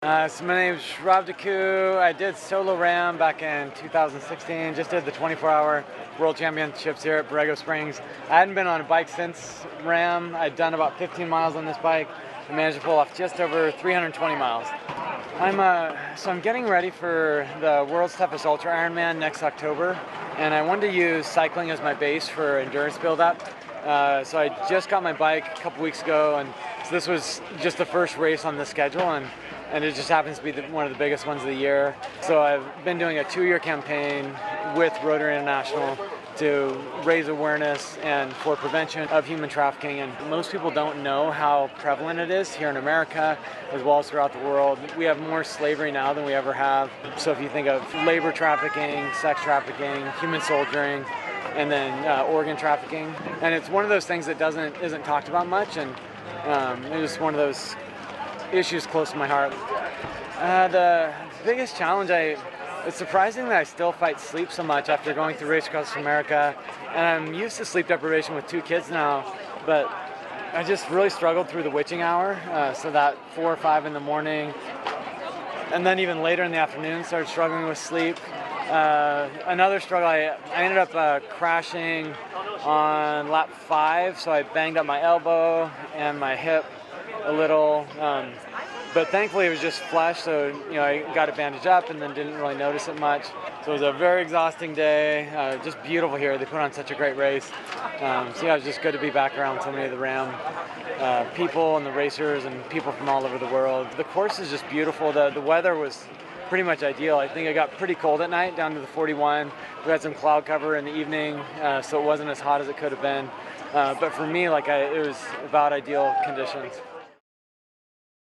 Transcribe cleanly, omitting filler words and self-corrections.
So my name's Rob DeCou. I did solo Ram back in 2016. Just did the 24-hour World Championships here at Borrego Springs. I hadn't been on a bike since Ram. I'd done about 15 miles on this bike. I managed to pull off just over 320 miles. I'm getting ready for the world's toughest ultra Ironman next October, and I wanted to use cycling as my base for endurance build-up. So I just got my bike a couple weeks ago, and so this was just the first race on the schedule, and it just happens to be one of the biggest ones of the year. So I've been doing a 2-year campaign with Rotary International to raise awareness and for prevention of human trafficking. And most people don't know how prevalent it is here in America as well as throughout the world. We have more slavery now than we ever have. So if you think of labor trafficking, sex trafficking, human soldiering, and then organ trafficking, and it's one of those things that isn't talked about much, and it was one of those issues close to my heart. The biggest challenge, it's surprising that I still fight sleep so much after going through Race Across America, and I'm used to sleep deprivation with 2 kids now, but I just really struggled through the witching hour, so that 4 or 5 in the morning, and then even later in the afternoon started struggling with sleep. Another struggle, I ended up crashing on lap 5, so I banged up my elbow and my hip a little, but thankfully it was just flesh, so I got it bandaged up and then didn't really notice it much. So it was a very exhausting day, just beautiful here. They put on such a great race. So yeah, it was just good to be back around so many of the Ram people and the racers and people from all over the world. The course is just beautiful. The weather was pretty much ideal. I think it got pretty cold at night, down to the 41. We had some cloud cover in the evening, so it wasn't as hot as it could have been. But for me, it was about ideal conditions.